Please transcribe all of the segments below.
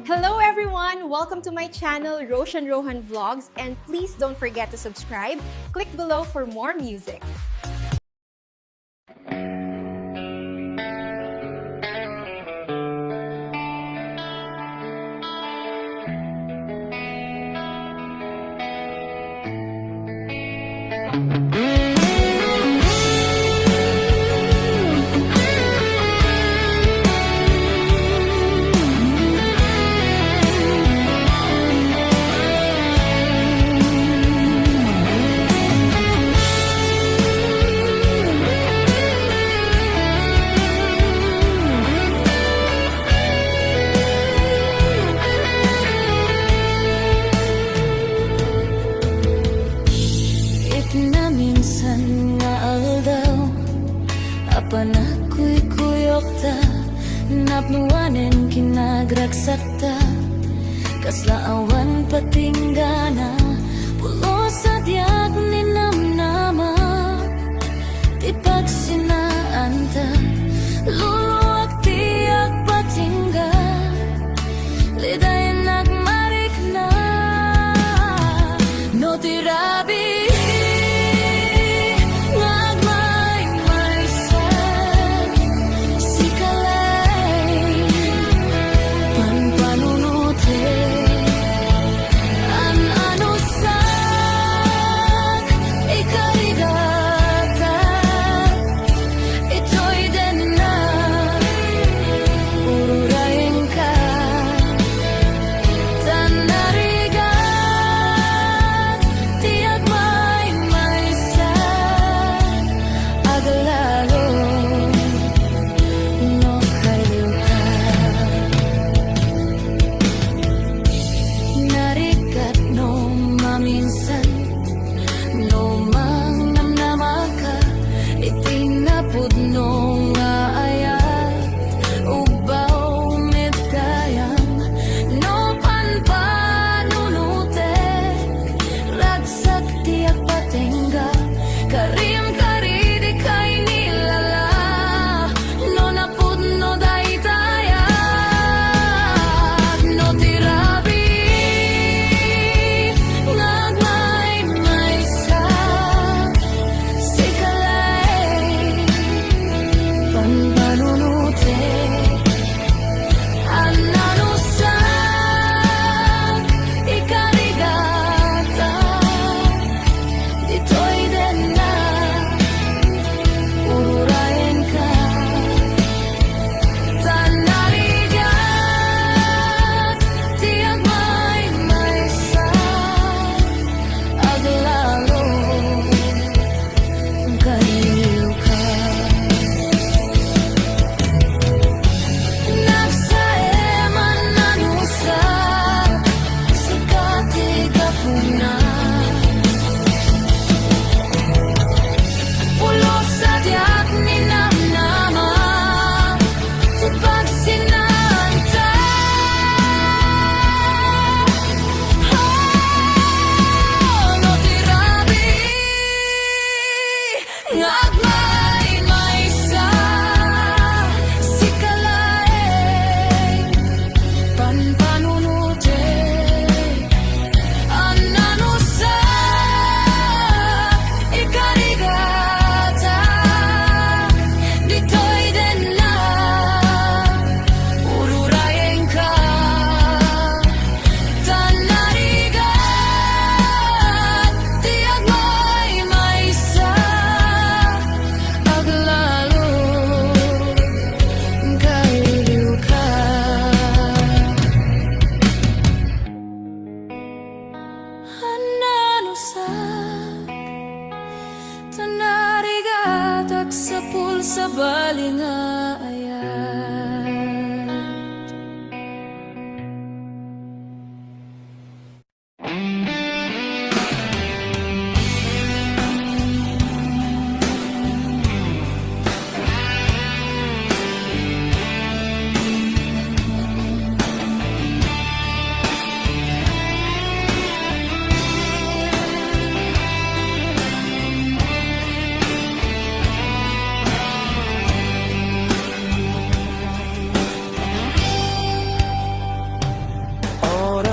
Hello everyone! Welcome to my channel, Roshan Rohan Vlogs, and please don't forget to subscribe. Click below for more music. Minsan nga aldaw apan ako'y kuyok ta napnuwanen kinagragsak ta kasla awan patinggana pulo sa diag ni namnama ti pagsinaan ta luluwag tiyak patingga lidayan nagmarik na no tirabi.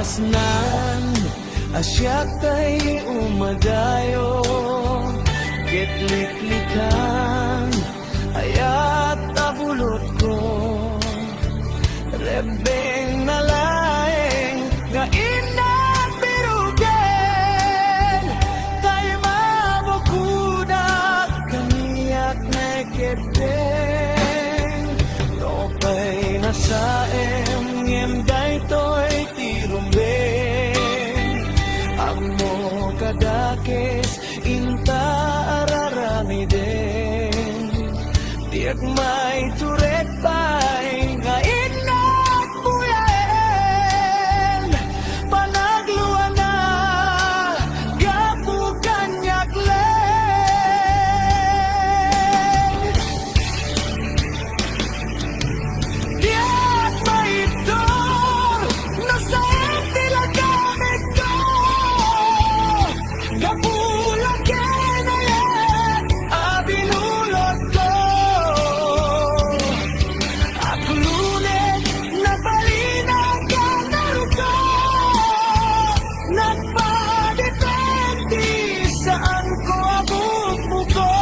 masnan asyak tay umadayo kitliklikan ayat tabulot ko rebeng nalaeng nga inapirugen tay mabukudak kaniyak na keteng topay nasaem ngem daytoy tirumbeng amo kadakes inta araramiden tiyak may turet pay nga inat buyaen panagluan na gapu kanyak leng tiyak may itor nasa tila gamit ko gapulang kinayan abinulot ko at lunet nagbalinang ka naruto nagpadepende saan ko abubuko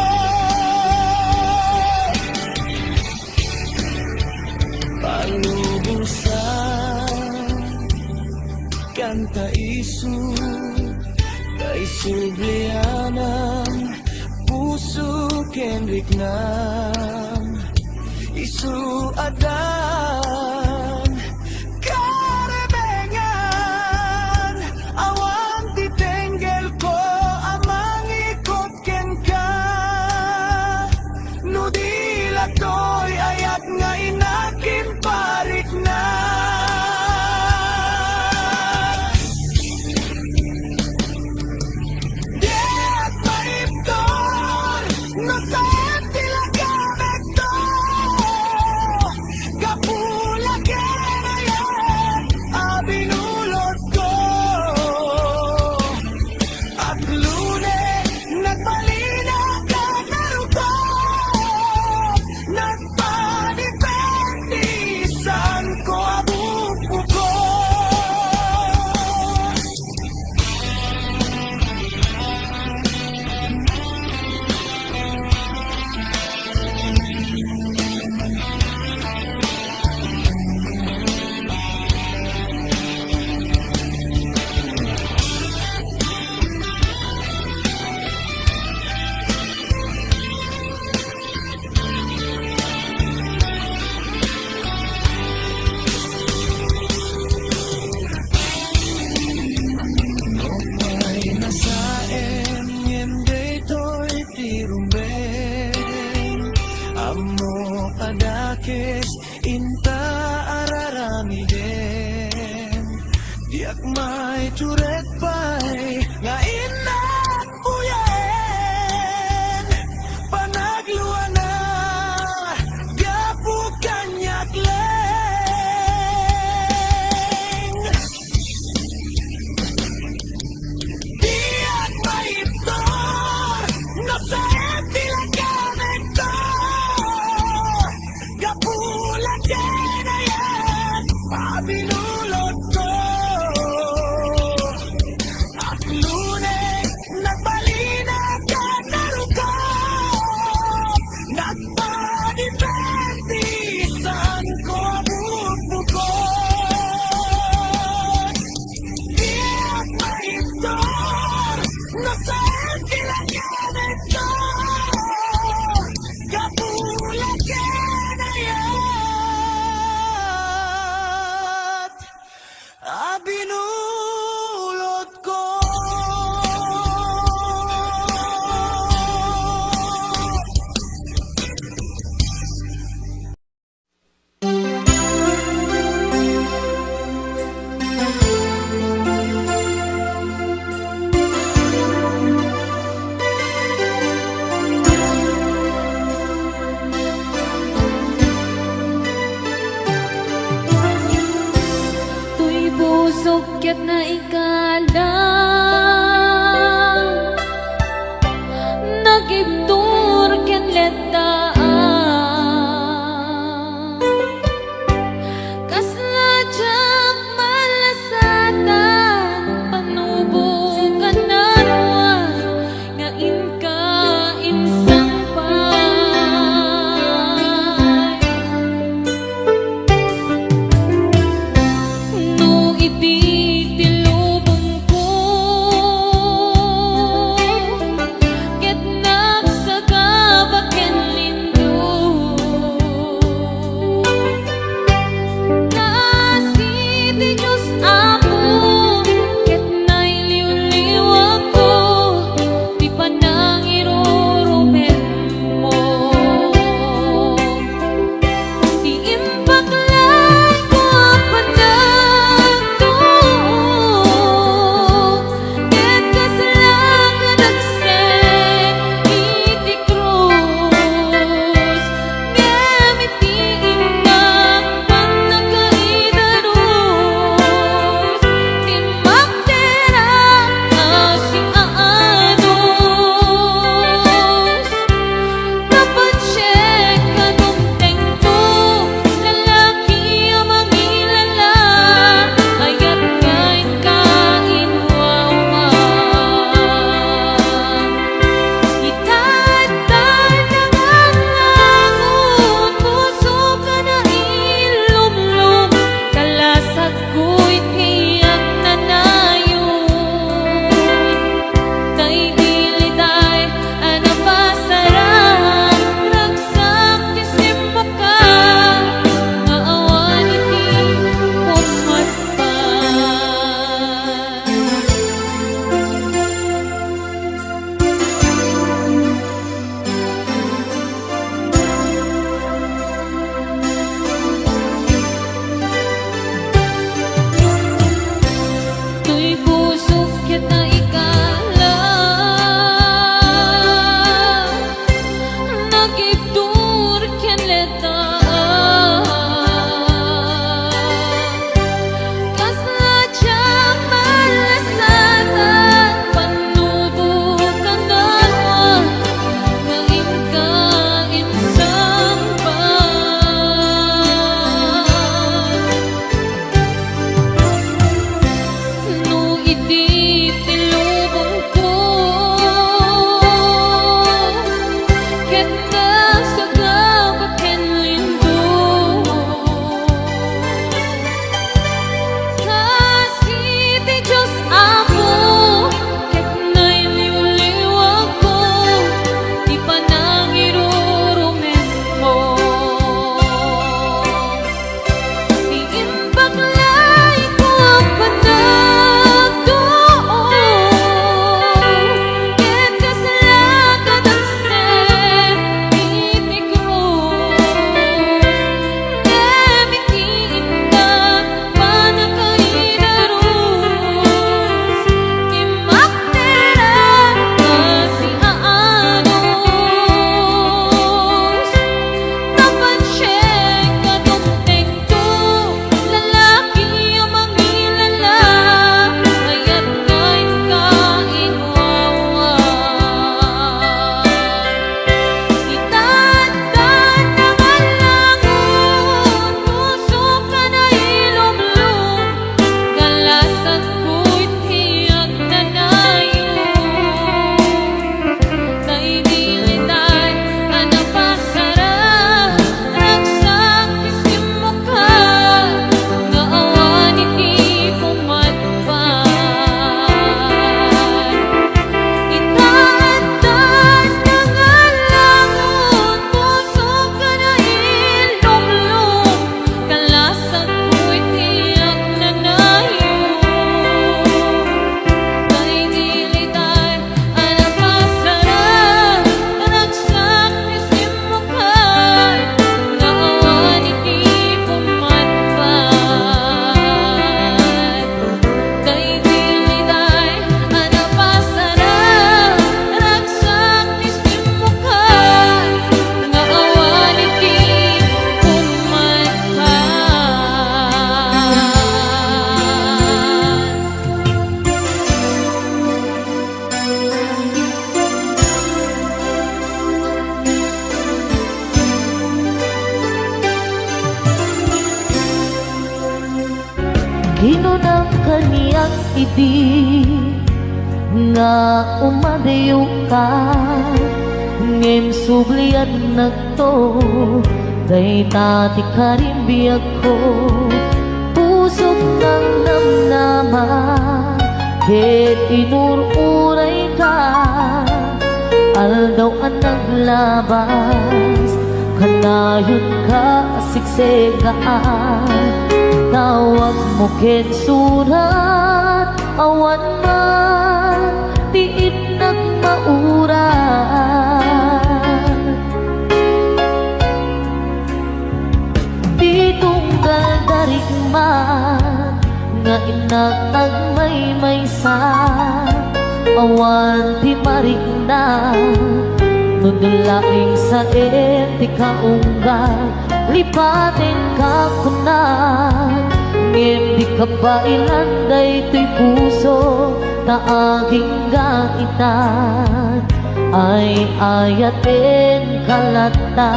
palubusan kanta isu kay sublianam puso kenrik nam isu adan karebengan awan titenggel ko amang ikot ken ka nudila toy ayat nga inakin parik na Diyak maiptor nasa tila gamit to gapula kinayan abinulot ko at lunes nagbalina ka naruto nagpadepende saan ko abubuko Ay nasaem ngem daytoy tirumbeng amo kadakes inta araramiden diak may turet pay nga inak buyaen panagluan na gapu kanyak leng Diyak maiptor nasa tila gamit ko gapulang kinayan abinulot ko at lunes nagbalina ka naruto nagpadepende saan ko abubuko Diyak maiptor nasa tila gamit ko gapulang kinayan abinulot ko Tuy busog ket na ikalang nagibtur ken letaan kasla jak malasata ang kaniyang idi nga umadayo ka ngem sublian nagto day tati karimbiyag ko pusok ng namnaman ket inururay ka aldaw ang naglabas kanayon ka siksegaan tawag mo ket surat awan man tiit nagmaurat di tunggal darig man nga inatag may-maysa awan di marigna nudulaing sa eti kaunggal lipatin ka kunan ngem di ka pa ilanday to'y puso na aking gaitan ay ayatin kalata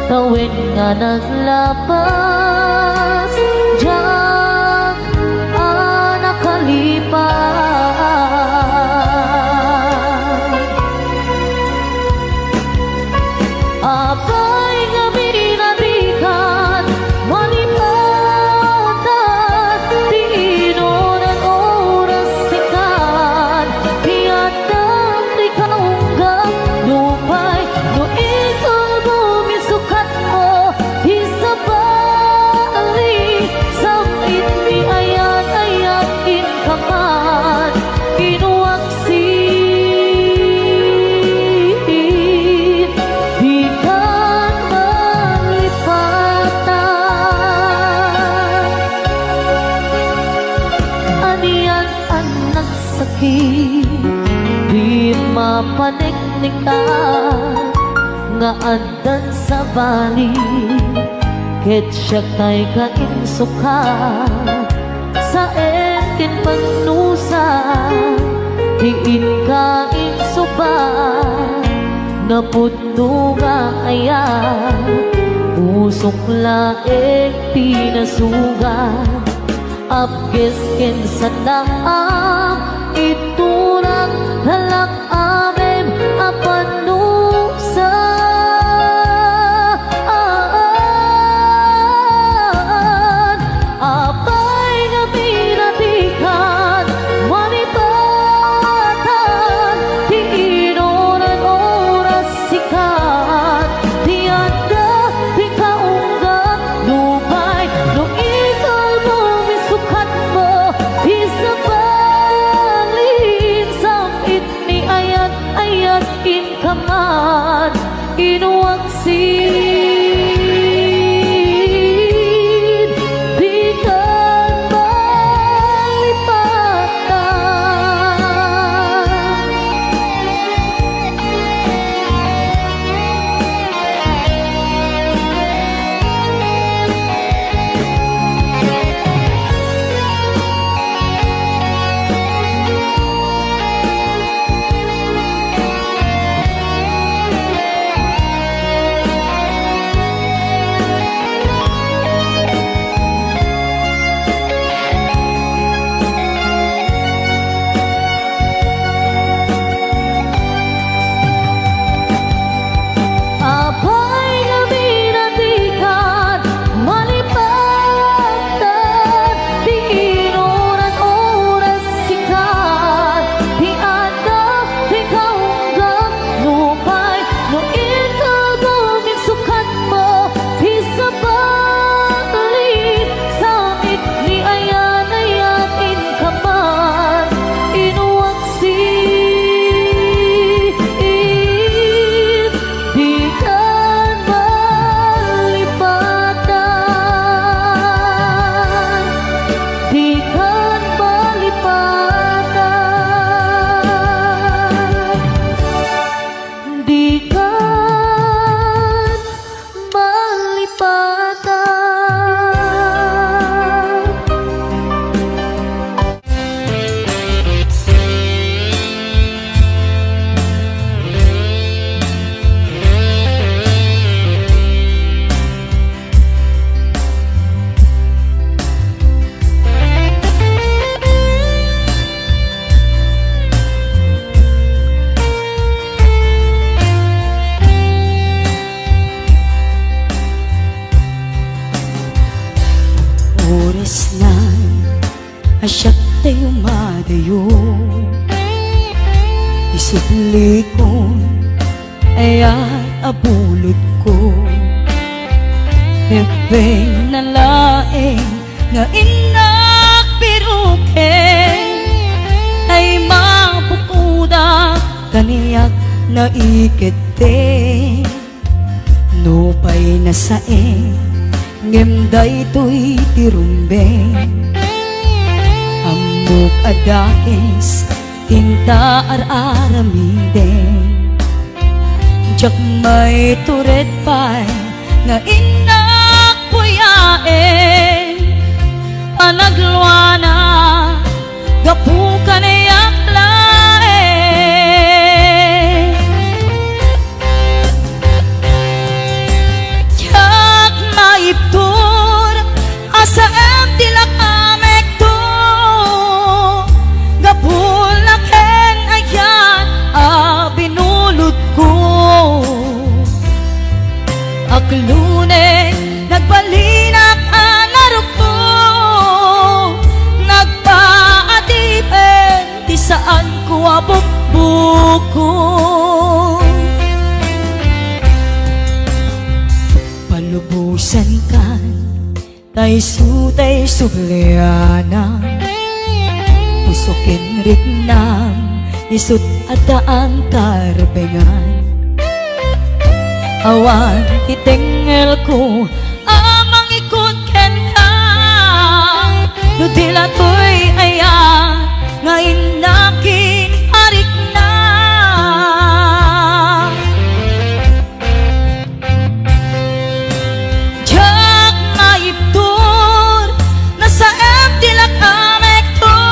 tawid nga naglabas diyak nakalipas abay nga binarikan malipatan di inunan oras sikat tiyatang di kaunggang lupay no ikaw bumisukat mo isabali samit ni ayan-ayakin ka man inuwaksin di ka malipatan aniyan ang nagsakit di mapaniknikan nga andan sa bali ket siya kay kainsuka sa etin pagnusa diin ka insuba napudno nga ayan usok laeng pinasugan apkes ken sa naam iturang halak amen apanusa apay nga pinatikan malipatan di inunan oras sikat tiyanda di kaunggat lupay no ikaw bumisukat mo isabalin samit ni asyak tayo madayo. Isubli ko ayat abulod ko. Bebeng na laeng nga inak piruken ay mapupuda kaniyak na ikete. No pa'y nasaeng ngemday to'y tirumbeng. Amok adakes tinta ar-aramiden. Jak may turet pa'y nga inak puyaen. Panagluana gapukan iyak laen. Jak maiptur asa em tilak amek to. Gapulaken ayan binulot ko. Aklune nagbalinak anarok ko. Nagpaatipen ti saan ko abukbuko. Palubusan kan tay sutay subliana. Pusokin ritnam isut adaan karbengan. Awan titengel ko amang ikot ken ka. Dudila to'y ayan nga inakin harik na. Jak maiptur nasa em tilak amek to.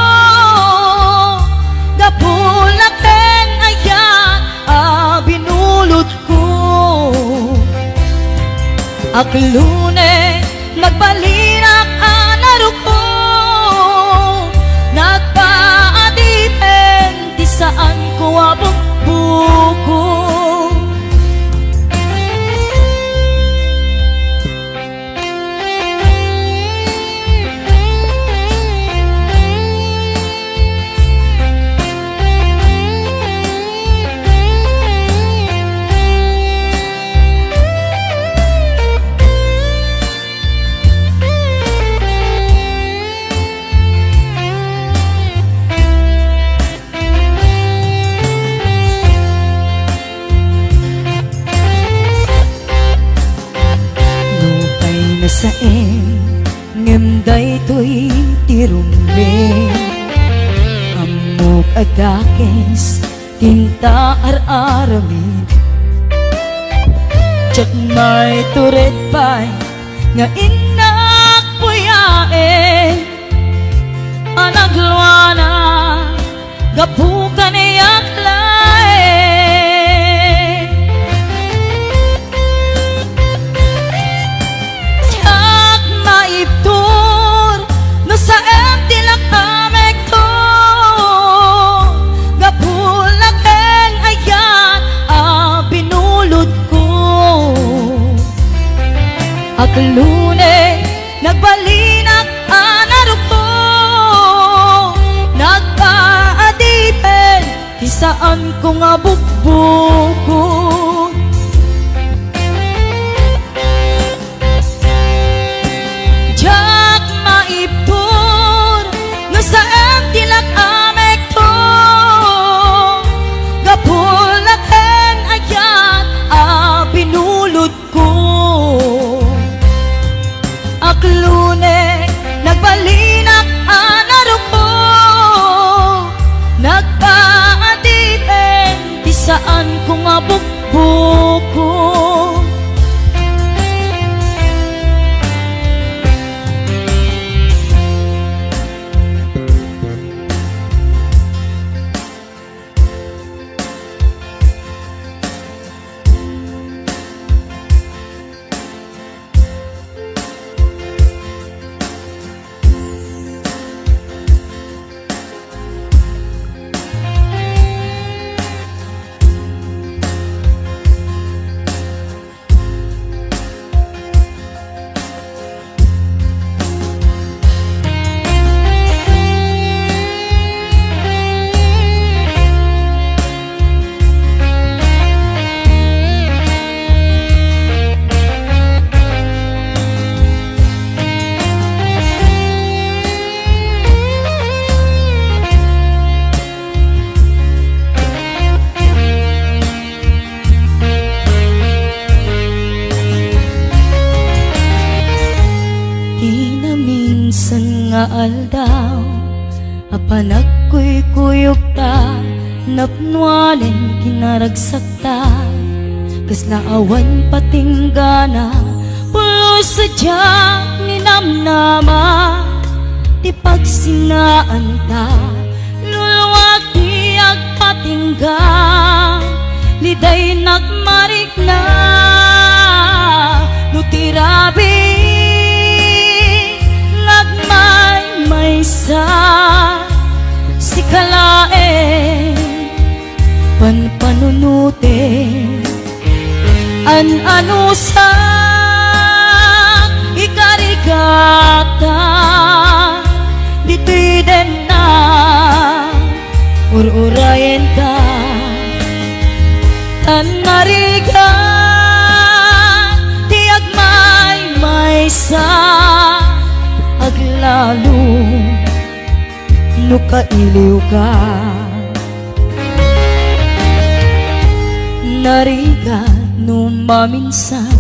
Gapulaken ayan binulot ko. Aklune nagbalinak anarok ko. Nagpaadipen di saan ko abukbuko. Saeng ngemday to'y tirumbeng. Amok adakes tinta ar-aramid. Jak may turet pa'y nga inak puyaen. Panagluana gapukan iyak laen. Maiptur no sa em tilak amek to. Gapulaken ayan binulot ko. Aklune nagbalinak anarok ko. Nagpaadipen di saan ko nga bukbuko. Jak maiptur no sa em tilak amek to. Gapulaken ayan binulot ko. Aklune nagbalinak anarok ko. Nagpaadipen di saan ko nga bukbuko. aldaw apan agkuy-kuyog ta napnuanen kinaragsakta kas naawan patinggana pulos sadyak ni namnama di pagsinaan ta luluwag di agpatingga liday nagmarik na nutirabi nagmay sa si kalae panpanunute ano sa ikarigata dito'y din na ururayan ka tanariga tiag may sa aglalo no kailiw ka nariga no maminsan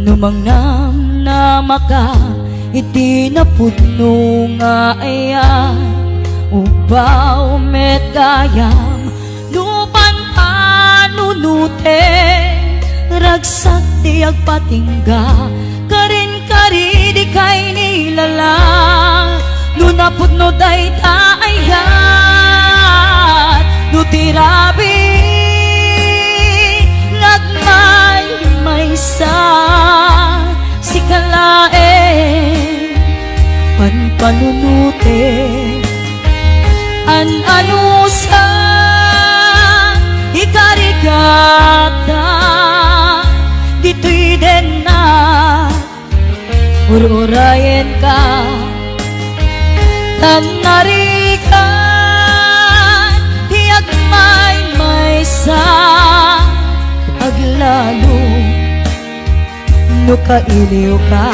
no mangnam na maka itinapudno nga ayan ubaw met gayam lupan panunute ragsak di agpatingga karin kari di kay nilala nunapudno day taayat nutirabi nagmay sa si kalae panpanunute ano sa ikarigata dito'y din na ururayan ka tanarigan tiyak may sa aglalo no kailiw ka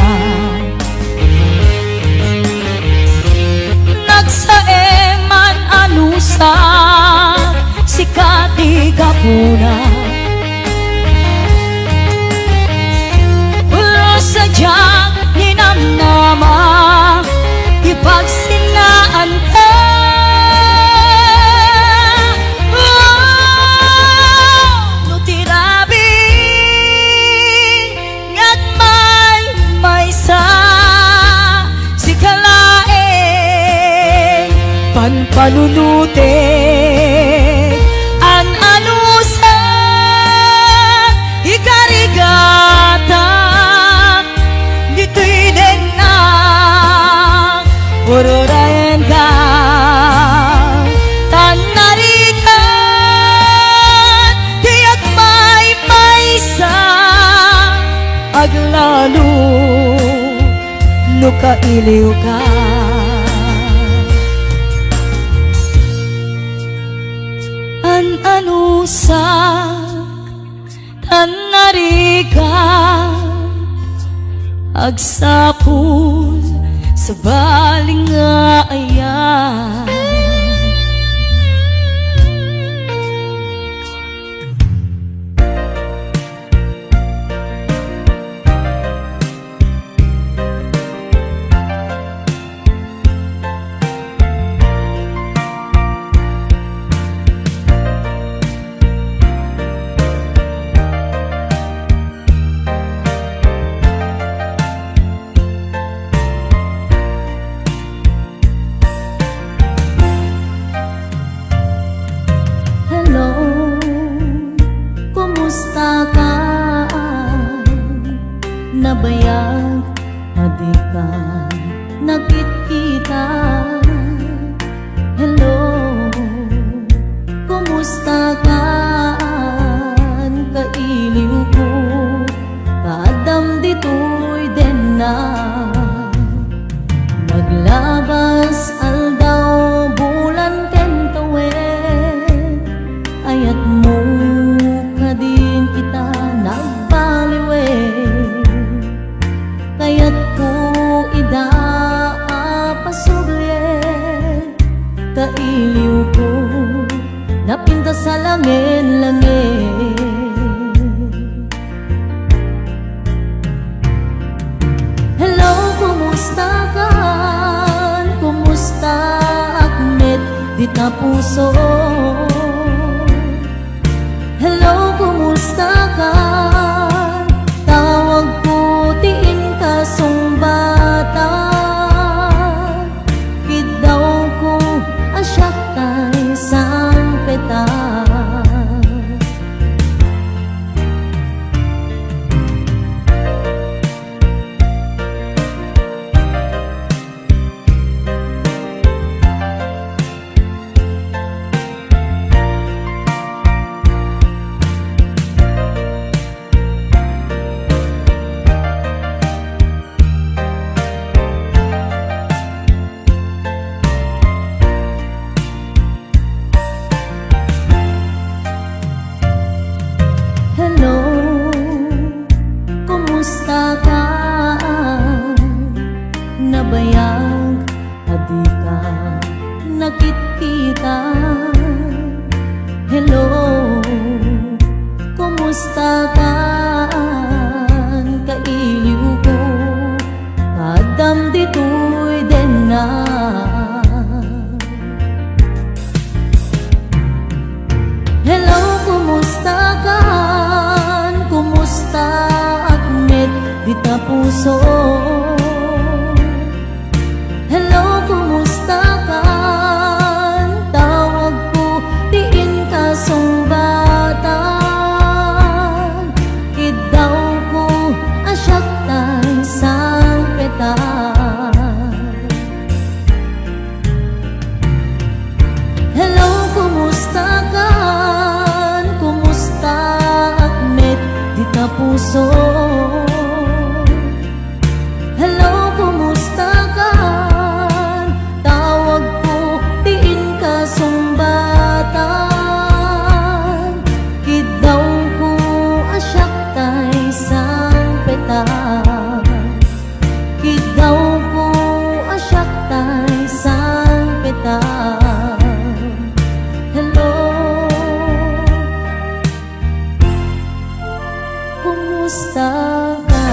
nagsaeman anusa si katigapuna ulo sadyak ninamnama ipagsinaan ka no tirabi ngat may sa si kalae panpanunute ano sa ikarigata dito'y din na ururayan ka tanarigan tiyak may sa aglalo no kailiw ka ano sa tanarigan agsapul sa baling nga ayan nabayag adi ka nakikita hello kumusta ka kailiw ko kadam dito'y din na naglabas aldaw bulan kentawe ayat mo kadin kita nagbaliwe kayat ko ida pasugye kailiw ko napinta sa langin-langin hello kumusta ka di ta puso. Hello, kumusta ka? Tawag ko tiin ka sumbata. Kidaw ko asyak tay sang peta. Hello, kumusta ka? Nabayag, adi ka nakikita. Hello, kumusta ka? Kailiw ko, kadam dito'y din na. Hello, kumusta ka? Kumusta at met di ta puso? Hello, kumusta ka? Tawag ko tiin ka sumbatan. Kidaw ko asyak tay sang peta. Hello, kumusta ka? Kumusta at met di ta puso? Hello, kumusta ka? Tawag ko tiin ka sumbatan. Kidaw ko asyak tay sang peta. Kidaw ko asyak tay sang peta. Hello, kumusta ka?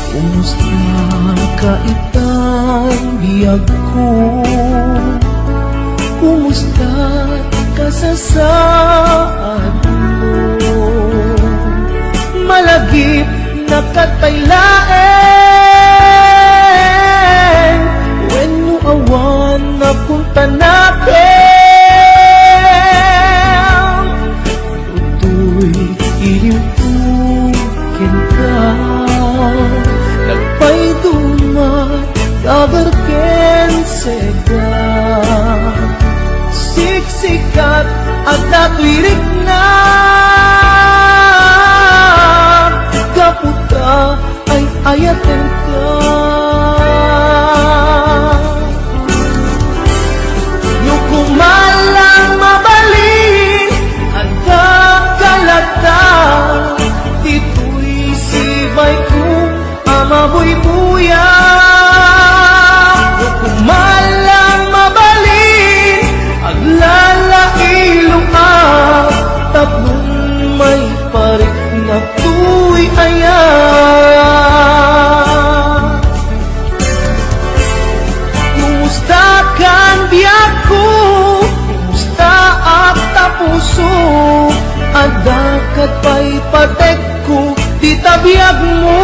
Kumusta ka itang biyag ko? Kumusta ka sa saan mo? Malagip na kataylaen, when mo awan na punta natin. Tutoy iliwukin ka, nagpay dumat kabarken sega. Siksikat at natwirik na, kaputa ay ayaten ka. Yung kumalang mabalin at kakalata, dito'y sibay ko amabuy-buya. Yung kumalang mabalin at lalailong tatlong may parik na tuy ayan. Kumusta kan biyak ko? Kumusta at tapuso? Ang dakat pa'y patek ko, di tabiyag mo.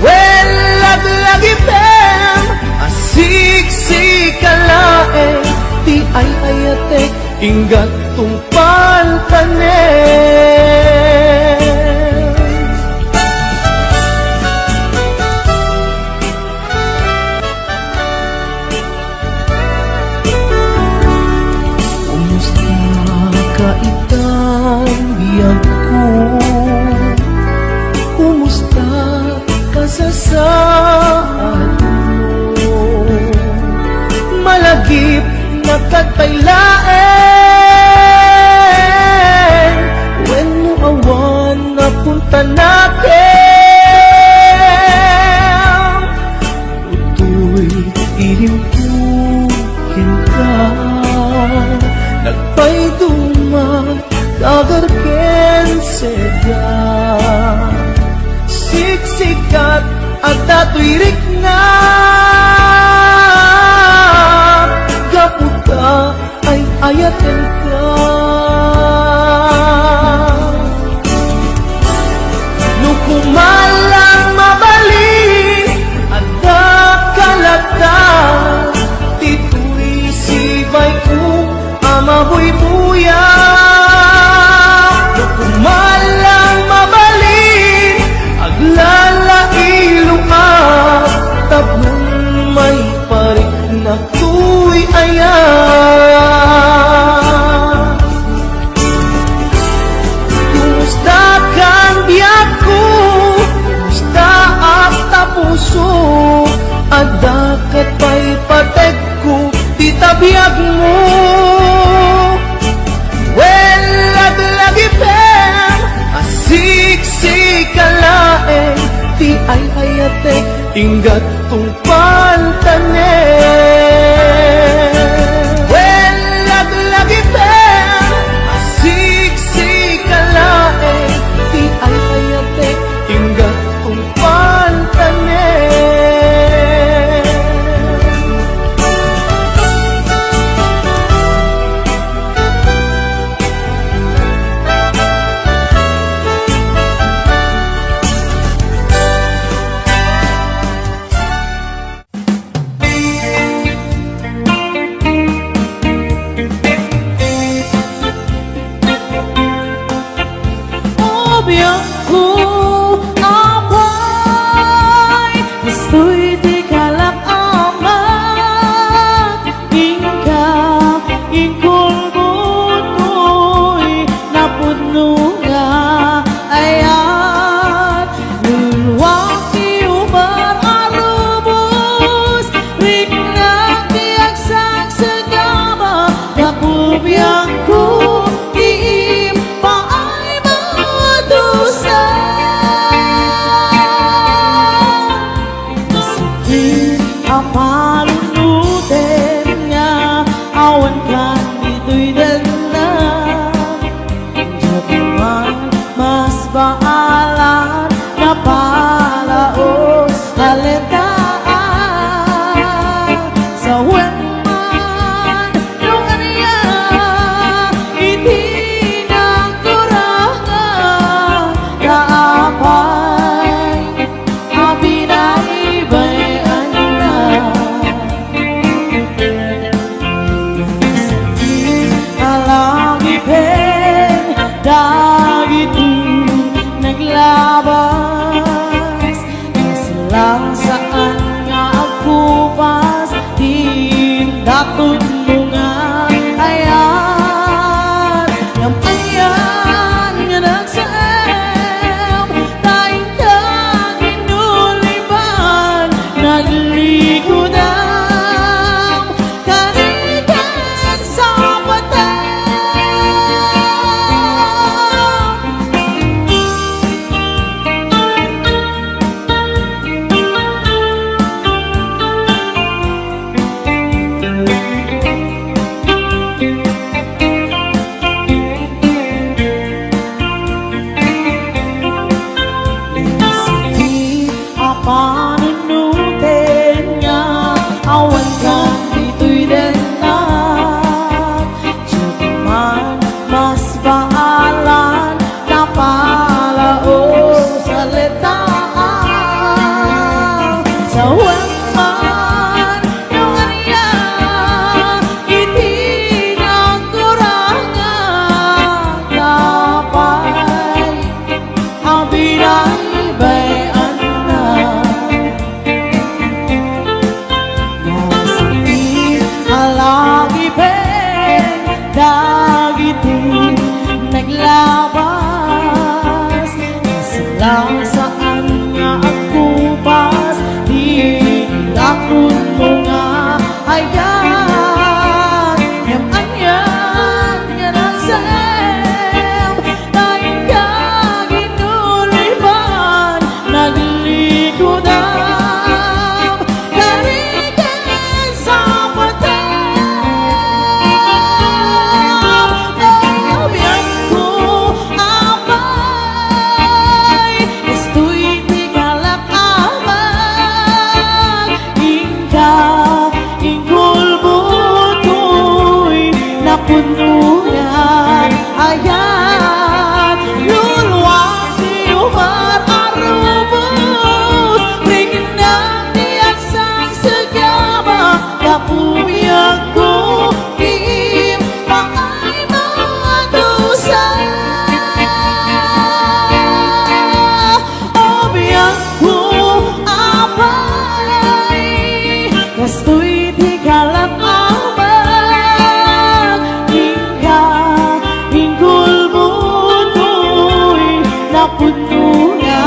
Well, laglagipem, asiksik-kalaen, di ay ayatek, inggat tungpal tanen. Kumusta ka itang biyag ko? Kumusta ka sa saan mo? Malagip na kataylaen, when mo awan na punta natin. Utoy ilimpukin ka, nagpayduma kagarken seda siksikat at datuirik na gaputa ay ayaten ka nukumalang mabali at dakalata tituloy sibay ko amaboy buya nukumalang mabali aglalailu tapon may parik na tuy ayan kumusta kang biyak ko kumusta at tapuso at dakat pa'y patek ko titabiyag mo well lagi pem asiksik-alaeng ti ay hayatek inggat tungpal tanen well lagi pem asiksik-alaeng ti ay hayatek inggat tungpal tanen ako Kim paay mga dusa Obiyak ko abay Kastoy di kalat amag Hingga hinggul mo to'y napuno na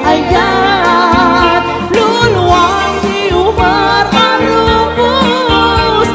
Ayan luluwang di umar arupos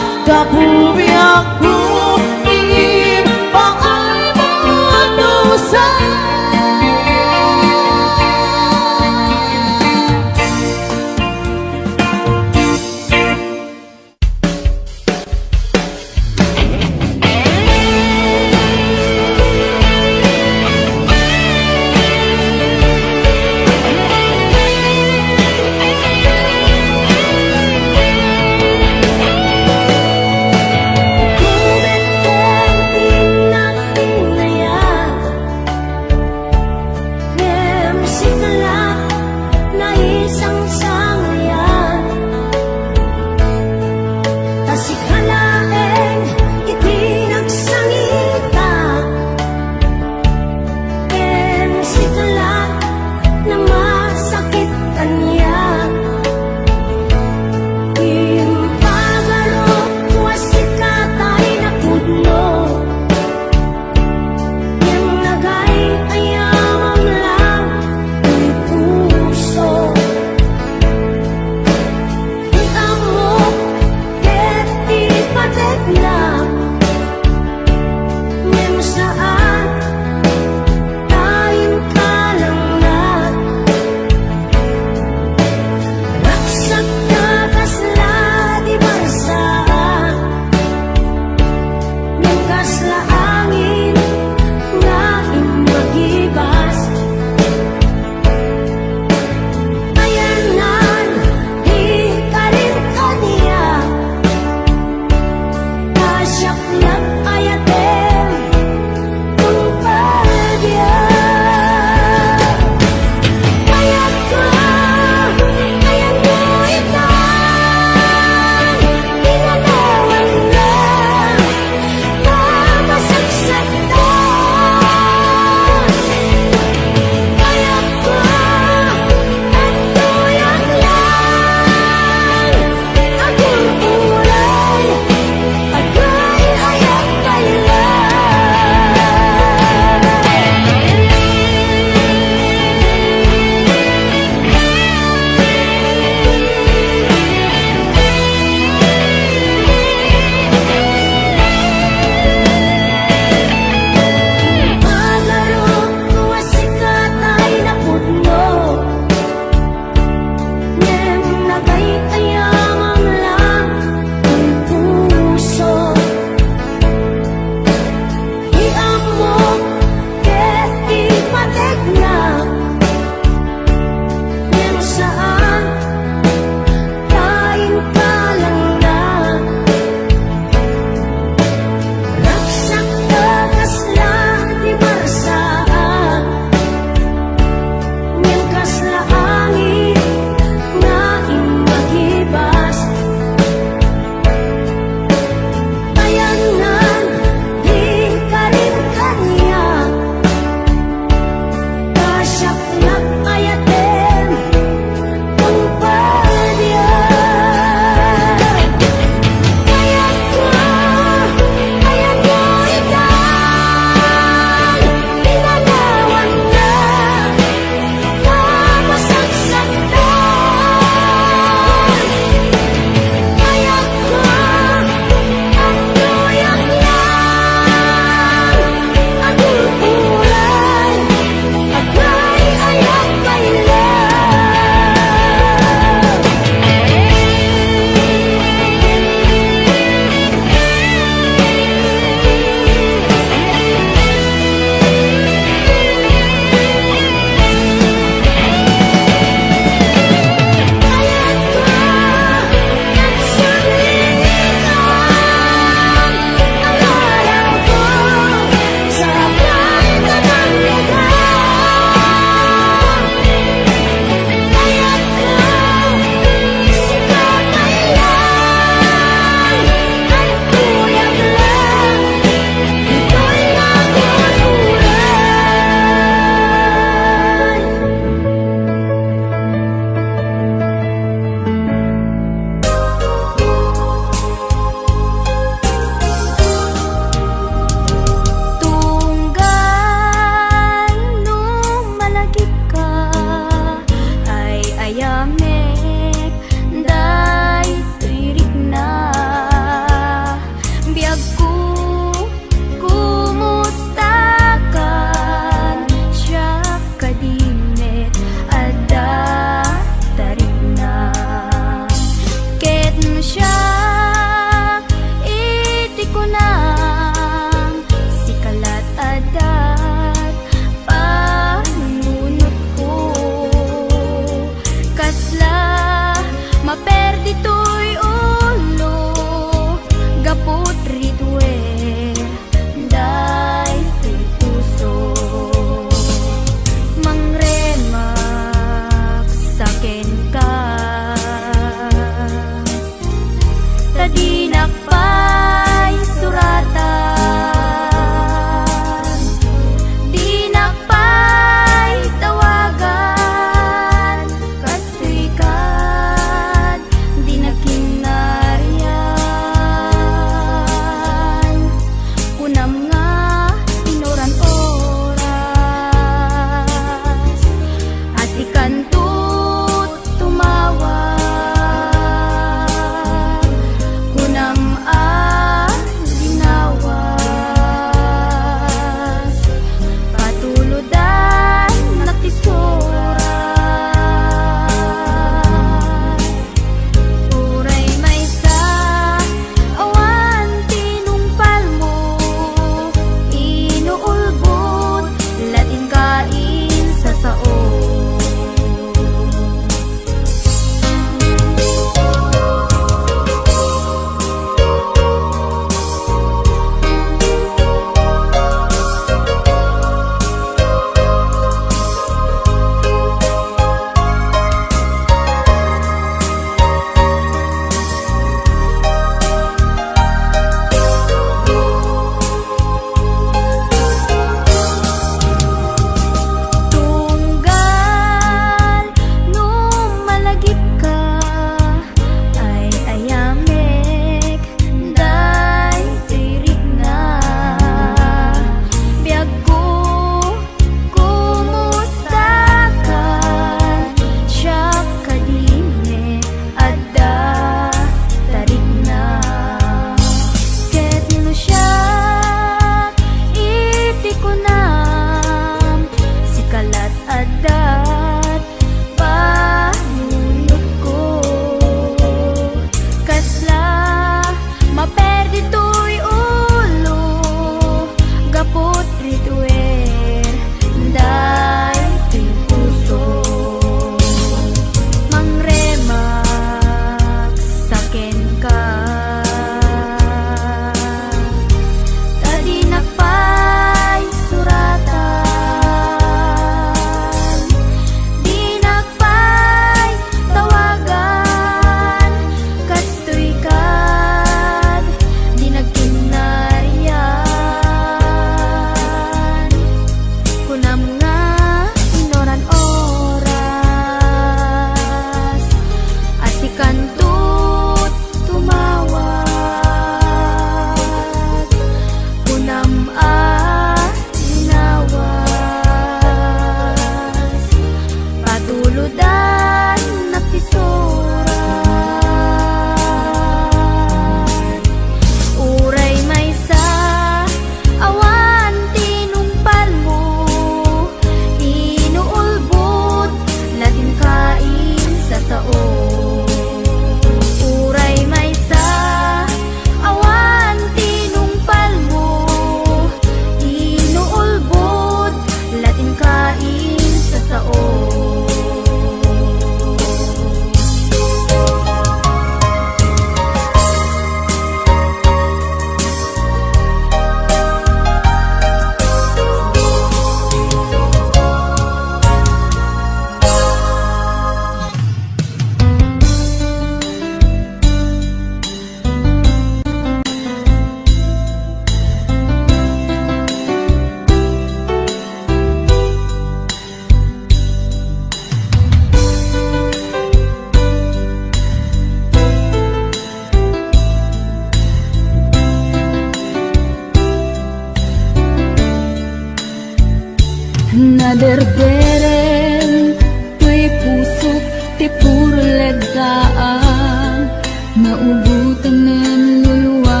Naderberen tuy pusok ti puro ledaan, naubutan ng luluwa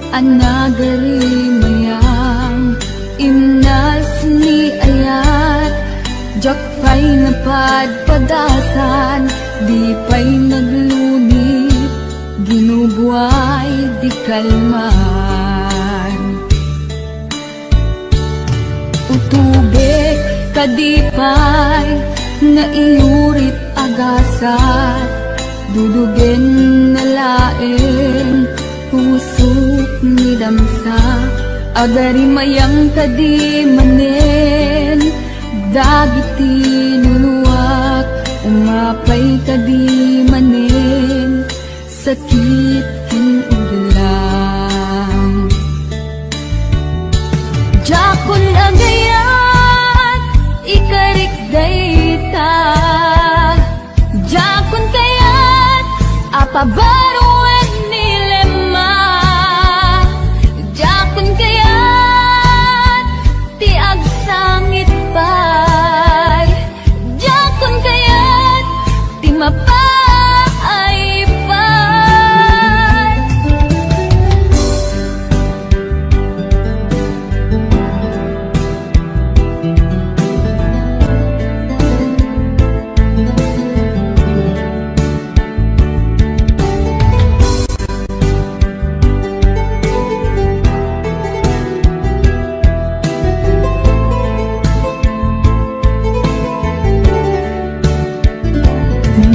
anagari mayang imnas ni ayat. Jak pa'y napadpadasan, di pa'y naglunit, ginubuhay di kalman. Utubik kadipay, naiurit agasat, dudugin na laeng, pusok ni damsa, agari mayang kadimanen, dagiti nuluwak, umapay kadimanen, sakit kinuglang. Jakon agayat, ikarik dayta, jakon kayat, apabaruan nilema, jakon kayat, ti agsangit pay, jakon kayat, ti mapay pay.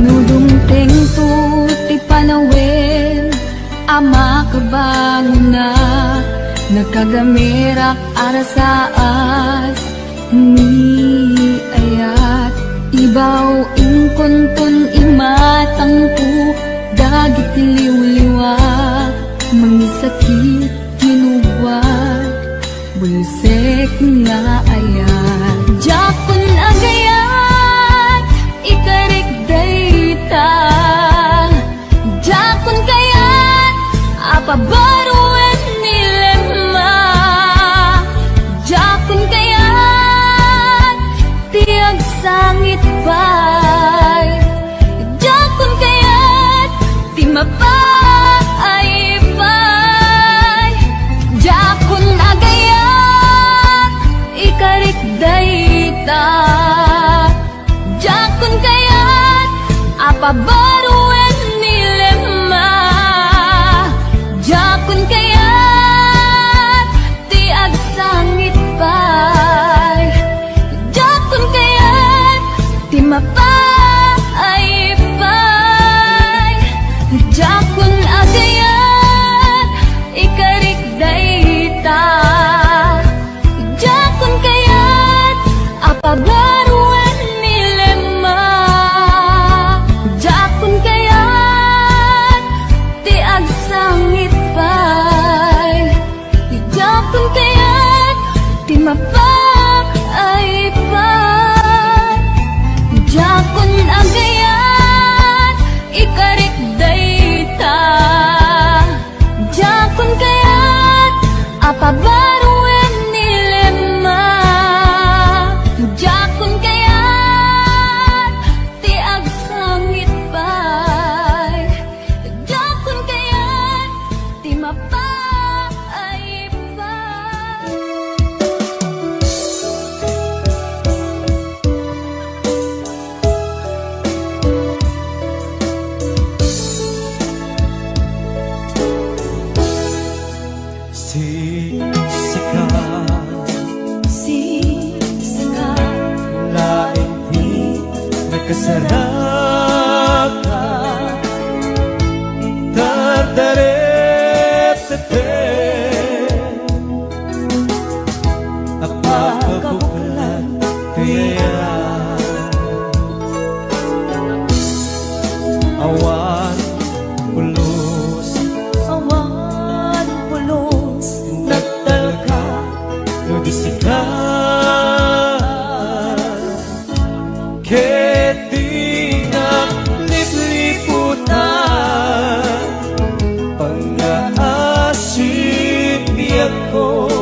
Nudungting to ti panawin, ama kabangon na, nagkagamirak arasaas, ni ayat, ibaw ingkonton imatang po, dagit liwliwa, mangisakit kinubwag, bulsek nga ayat. Jakon agayat, ikarik dayta, jakon kayat, apabaruan nilema, jakon kayat, tiag sangit pay, jakon kayat, ti mapay pay. Jakon agayat, ikarik dayta, jakon kayat, apabaruan nilema, jakon kayat, ti agsangit pay, jakon kayat, ti mapay pay. Jakon agayat, ikarik dayta, jakon kayat, apabaruan nilema, jakon kayat, ti agsangit pay, jakon kayat, ti mapay pay. Jakon agayat, ikarik dayta, jakon kayat, apabaruan nilema, jakon kayat, ti agsangit pay, jakon kayat, ti mapay pay. Siksikan, laing di nagkasarakan, dardaret-daret, napakabulan kaya awan pulos, nagtalka nudisikan, keting ang lipliputan, pang-aasip niya ko.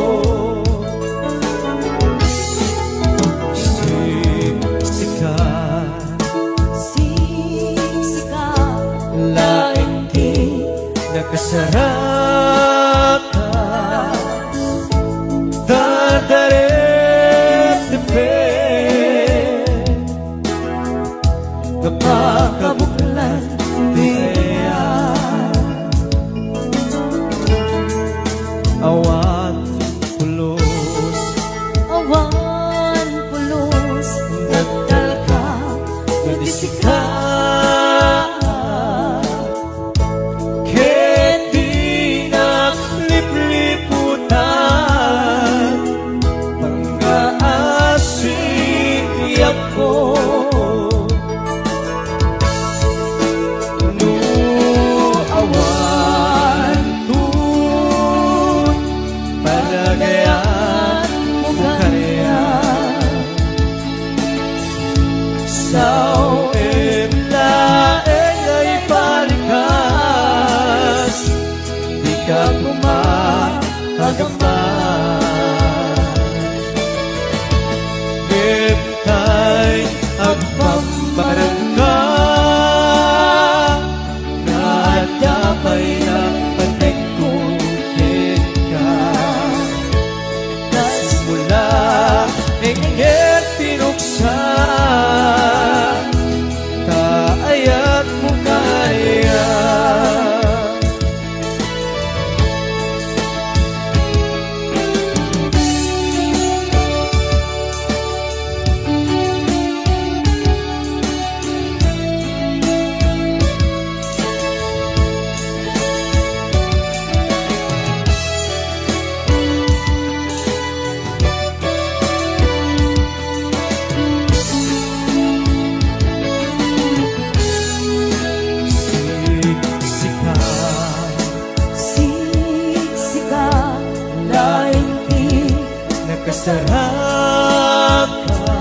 kasarap ka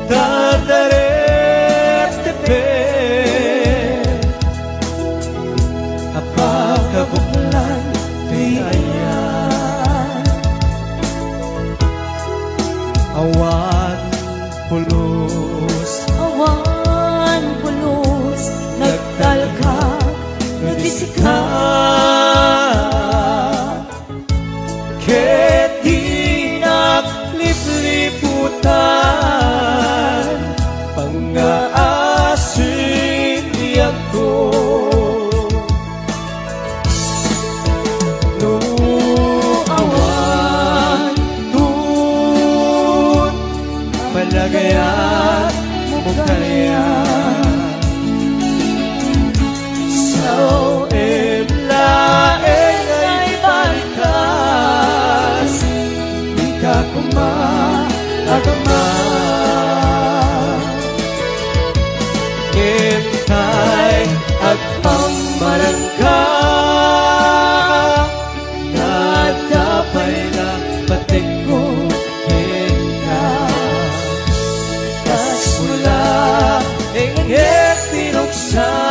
Tatarep tepe Apakabuklan Tiayan Awan pulos Awan pulos, nagtalka, nadisika. Ketinak lipliputan Pangaasin niya ko No awan Tun Palagayan mo kaya So laeng ay balikas Di ka kumaagama Ngintay at pangmarangka Nadapay na batik ko Hinka Kas mula Ingit tinuksa